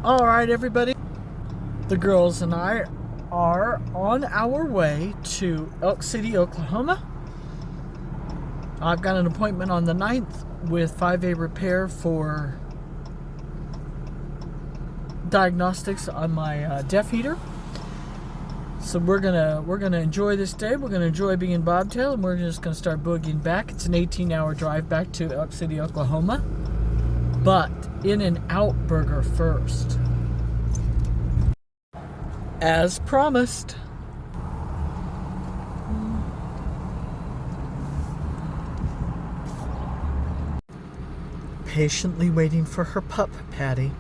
All right, everybody. The girls and I are on our way to Elk City, Oklahoma. I've got an appointment on the 9th with 5A Repair for diagnostics on my DEF heater. So we're gonna enjoy this day. We're gonna enjoy being bobtail, and we're just gonna start boogieing back. It's an 18-hour drive back to Elk City, Oklahoma. But In-N-Out Burger first, as promised. Patiently waiting for her pup, Patty.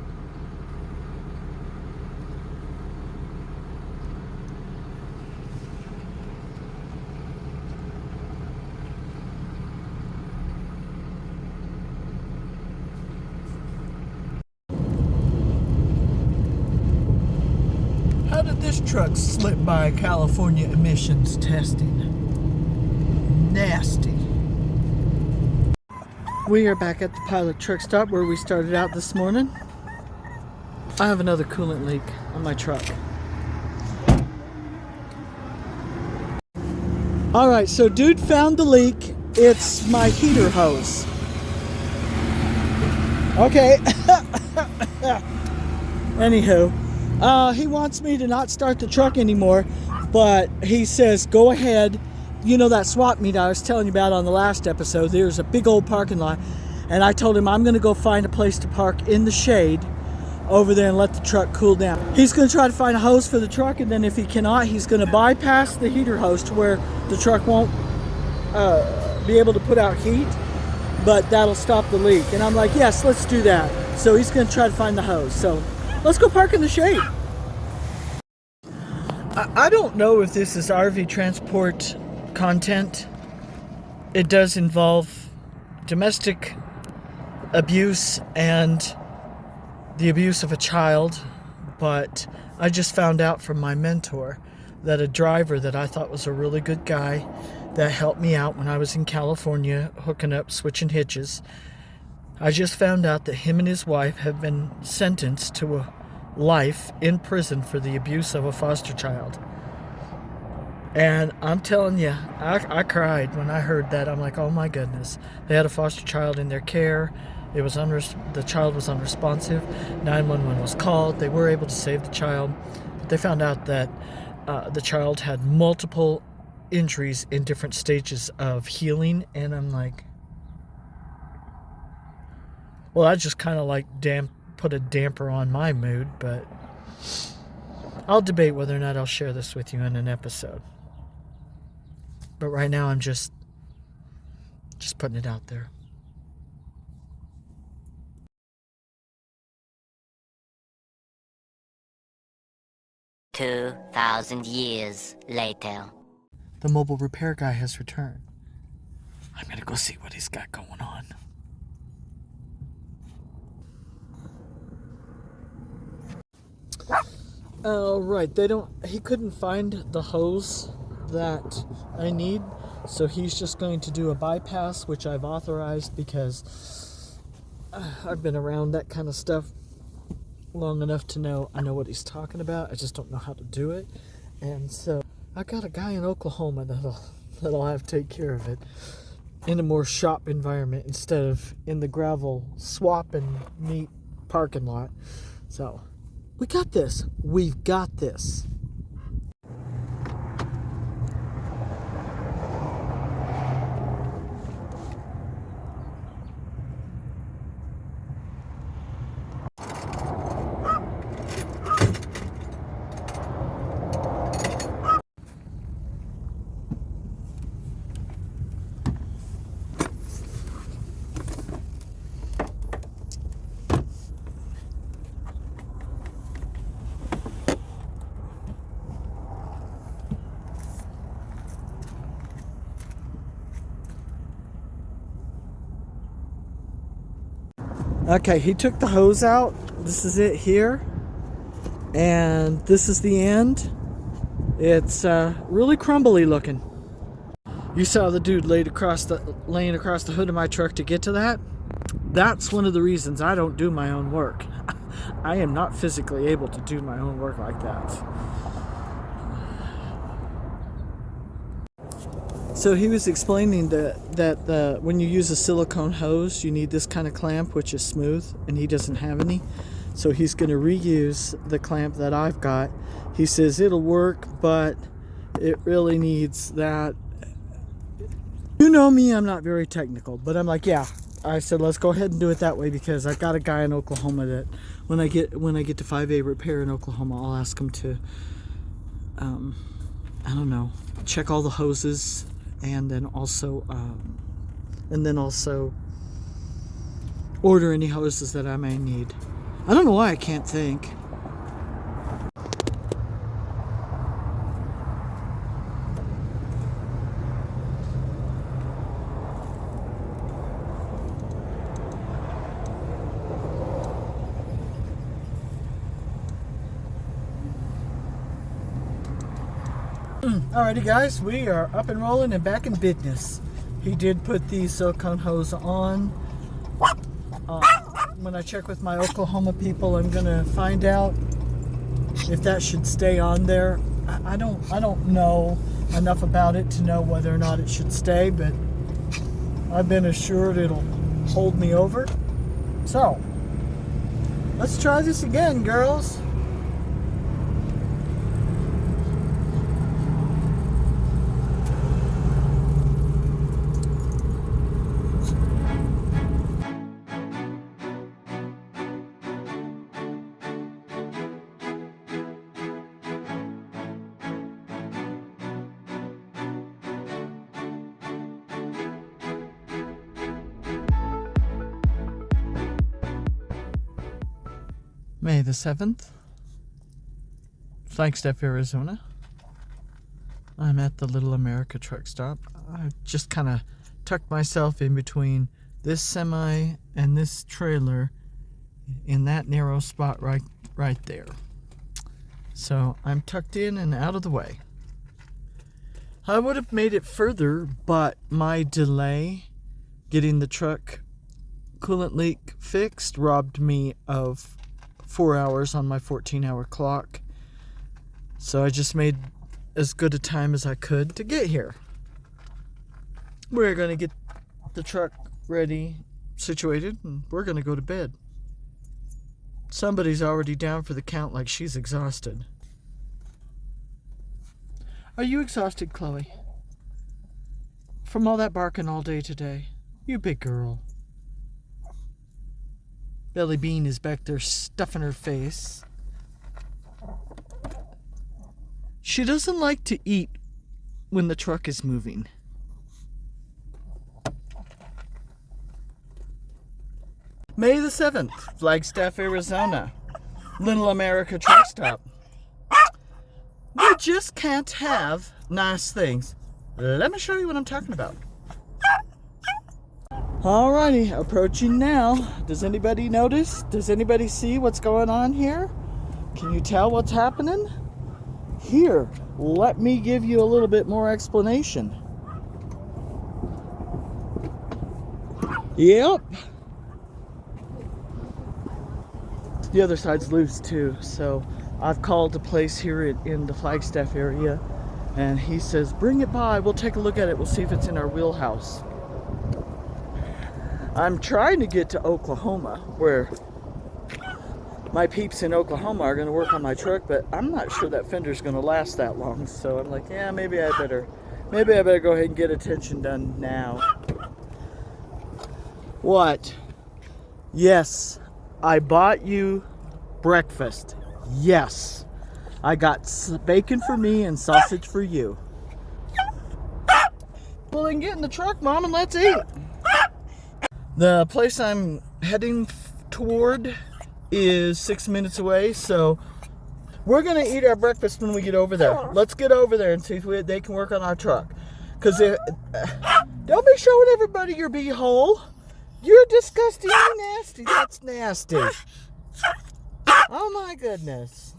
How did this truck slip by California emissions testing? Nasty. We are back at the pilot truck stop where we started out this morning. I have another coolant leak on my truck. Alright, so dude found the leak. It's my heater hose. Okay. Anywho, he wants me to not start the truck anymore, but he says go ahead. You know that swap meet I was telling you about on the last episode? There's a big old parking lot, and I told him I'm going to go find a place to park in the shade over there and let the truck cool down. He's going to try to find a hose for the truck, and then if he cannot, he's going to bypass the heater hose to where the truck won't be able to put out heat, but that'll stop the leak. And I'm like, yes, let's do that. So he's going to try to find the hose. So let's go park in the shade. I don't know if this is RV transport content. It does involve domestic abuse and the abuse of a child, but I just found out from my mentor that a driver that I thought was a really good guy that helped me out when I was in California hooking up, switching hitches, I just found out that him and his wife have been sentenced to a life in prison for the abuse of a foster child. And I'm telling you, I cried when I heard that. I'm like, oh my goodness. They had a foster child in their care. It was the child was unresponsive. 911 was called. They were able to save the child. But they found out that the child had multiple injuries in different stages of healing. And I'm like, well, that just kind of like put a damper on my mood. But I'll debate whether or not I'll share this with you in an episode. But right now, I'm just putting it out there. $2,000 later. The mobile repair guy has returned. I'm gonna go see what he's got going on. Right, he couldn't find the hose that I need, so he's just going to do a bypass, which I've authorized because I've been around that kind of stuff long enough to know I know what he's talking about. I just don't know how to do it, and so I got a guy in Oklahoma that'll have to take care of it in a more shop environment instead of in the gravel swap and meet parking lot. So we got this. We've got this. Okay, he took the hose out. This is it here. And this is the end. It's really crumbly looking. You saw the dude laying across the hood of my truck to get to that. That's one of the reasons I don't do my own work. I am not physically able to do my own work like that. So he was explaining that when you use a silicone hose, you need this kind of clamp, which is smooth, and he doesn't have any. So he's going to reuse the clamp that I've got. He says it'll work, but it really needs that. You know me, I'm not very technical, but I'm like, yeah. I said, let's go ahead and do it that way, because I've got a guy in Oklahoma that when I get to 5A repair in Oklahoma, I'll ask him to, I don't know, check all the hoses, and then also order any hoses that I may need. I don't know why I can't think. Alrighty guys, we are up and rolling and back in business. He did put the silicone hose on. When I check with my Oklahoma people, I'm gonna find out if that should stay on there. I don't know enough about it to know whether or not it should stay, but I've been assured it'll hold me over. So let's try this again, girls. May the 7th, Flagstaff, Arizona. I'm at the Little America truck stop. I just kind of tucked myself in between this semi and this trailer in that narrow spot right there. So I'm tucked in and out of the way. I would have made it further, but my delay getting the truck coolant leak fixed robbed me of 4 hours on my 14-hour clock. So I just made as good a time as I could to get here. We're going to get the truck ready, situated, and we're going to go to bed. Somebody's already down for the count like she's exhausted. Are you exhausted, Chloe? From all that barking all day today? You big girl. Belly Bean is back there stuffing her face. She doesn't like to eat when the truck is moving. May the 7th, Flagstaff, Arizona. Little America truck stop. We just can't have nice things. Let me show you what I'm talking about. Alrighty, approaching now. Does anybody notice? Does anybody see what's going on here? Can you tell what's happening? Here, let me give you a little bit more explanation. Yep. The other side's loose too, so I've called a place here in the Flagstaff area, and he says, bring it by, we'll take a look at it, we'll see if it's in our wheelhouse. I'm trying to get to Oklahoma, where my peeps in Oklahoma are going to work on my truck, but I'm not sure that fender's going to last that long. So I'm like, yeah, maybe I better go ahead and get attention done now. What? Yes, I bought you breakfast. Yes, I got bacon for me and sausage for you. Well, then get in the truck, Mom, and let's eat. The place I'm heading toward is 6 minutes away, so we're going to eat our breakfast when we get over there. Let's get over there and see if they can work on our truck. Because don't be showing everybody your beehole. You're disgusting and nasty. That's nasty. Oh my goodness.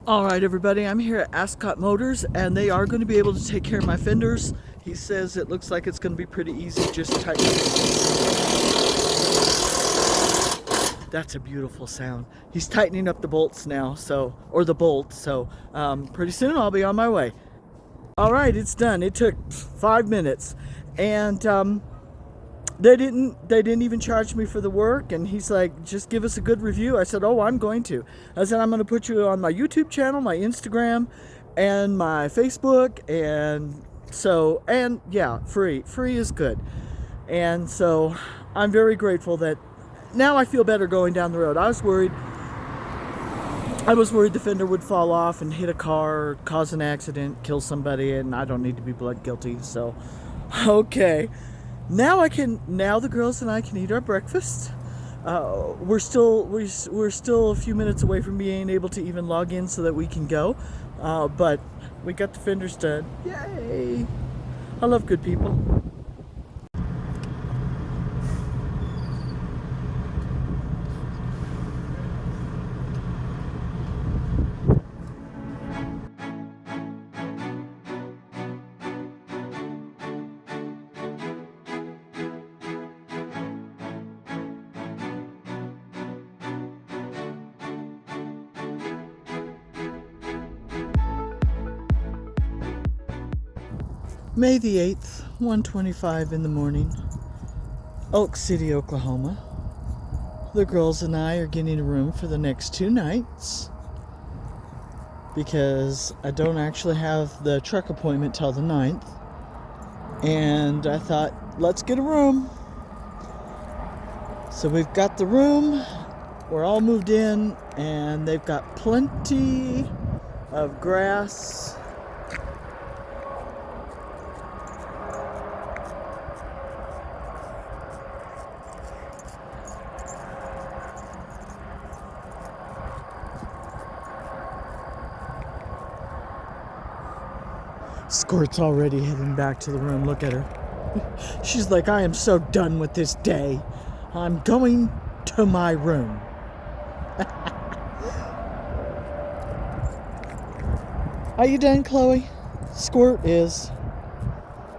All right, everybody, I'm here at Ascot Motors, and they are going to be able to take care of my fenders. He says it looks like it's going to be pretty easy, just tighten. That's a beautiful sound. He's tightening up the bolts now, or the bolt, so pretty soon I'll be on my way. All right, it's done. It took 5 minutes, and they didn't even charge me for the work. And he's like, just give us a good review. I said, oh, I'm going to. I said, I'm going to put you on my YouTube channel, my Instagram, and my Facebook, and yeah, free is good. And so I'm very grateful that now I feel better going down the road. I was worried the fender would fall off and hit a car, cause an accident, kill somebody, and I don't need to be blood guilty. So, okay. Now the girls and I can eat our breakfast. We're still a few minutes away from being able to even log in so that we can go. But we got the fenders done. Yay! I love good people. May the 8th, 1:25 in the morning, Elk City, Oklahoma. The girls and I are getting a room for the next 2 nights because I don't actually have the truck appointment till the 9th. And I thought, let's get a room. So we've got the room, we're all moved in, and they've got plenty of grass. Squirt's already heading back to the room. Look at her. She's like, I am so done with this day. I'm going to my room. Are you done, Chloe? Squirt is.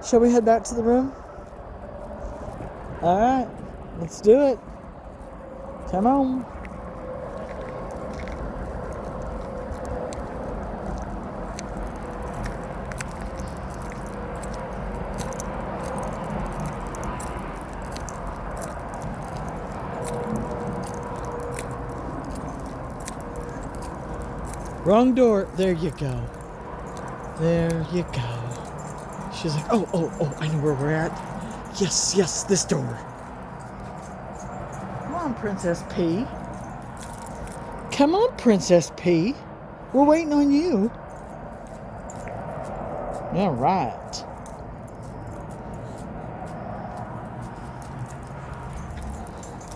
Shall we head back to the room? All right, let's do it. Come on. Wrong door. There you go. There you go. She's like, oh, I know where we're at. Yes, this door. Come on, Princess P. Come on, Princess P. We're waiting on you. All right.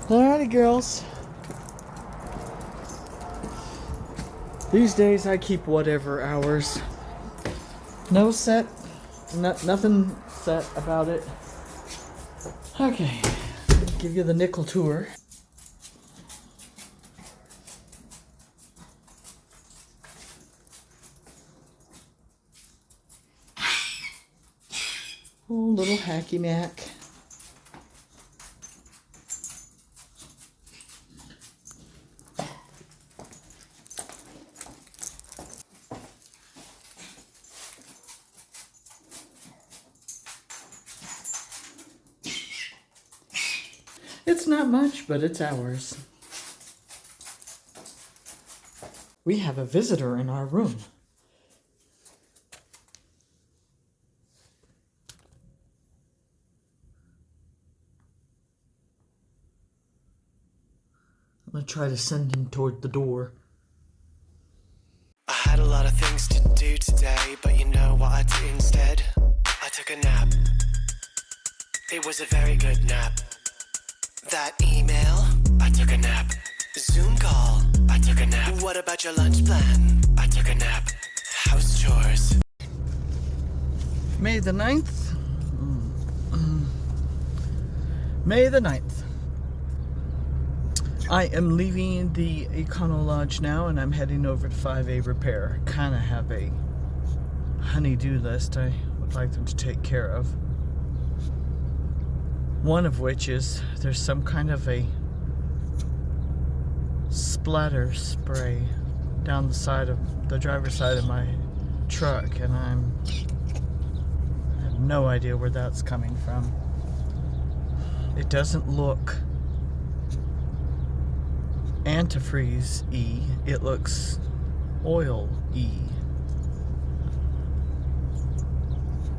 Alrighty, girls. These days I keep whatever hours. No set, nothing set about it. Okay, give you the nickel tour. Oh, little hacky mac. It's not much, but it's ours. We have a visitor in our room. I'm gonna try to send him toward the door. I had a lot of things to do today, but you know what I did instead? I took a nap. It was a very good nap. That email, I took a nap. Zoom call, I took a nap. What about your lunch plan? I took a nap. House chores. May the 9th. May the 9th. I am leaving the Econo Lodge now, and I'm heading over to 5A Repair. Kind of have a honey-do list I would like them to take care of. One of which is there's some kind of a splatter spray down the side of the driver's side of my truck, and I have no idea where that's coming from. It doesn't look antifreeze-y, it looks oil-y.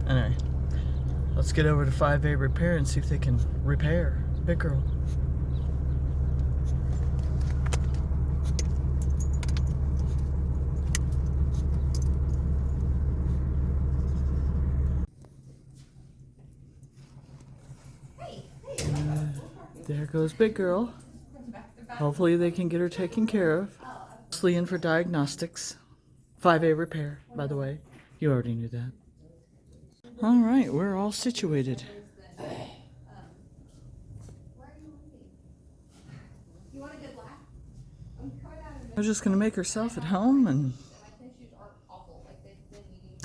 Anyway, let's get over to 5A Repair and see if they can repair. Big girl. There goes Big Girl. Hopefully they can get her taken care of. Mostly in for diagnostics. 5A Repair, by the way. You already knew that. Alright, we're all situated. I'm just gonna make herself at home and,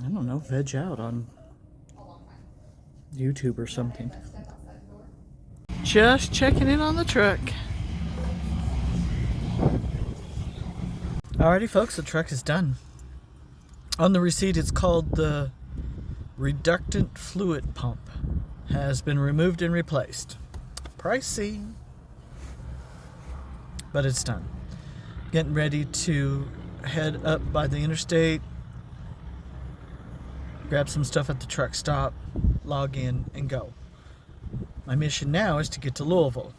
I don't know, veg out on YouTube or something. Just checking in on the truck. Alrighty folks, the truck is done. On the receipt it's called the reductant fluid pump. Has been removed and replaced. Pricey. But it's done. Getting ready to head up by the interstate. Grab some stuff at the truck stop. Log in and go. My mission now is to get to Louisville.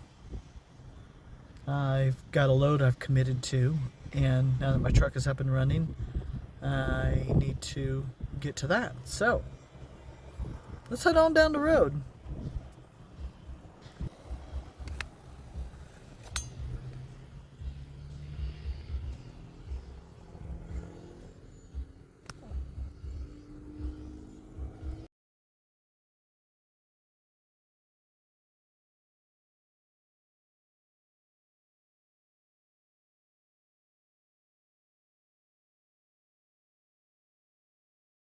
I've got a load I've committed to, and now that my truck is up and running, I need to get to that. So, let's head on down the road.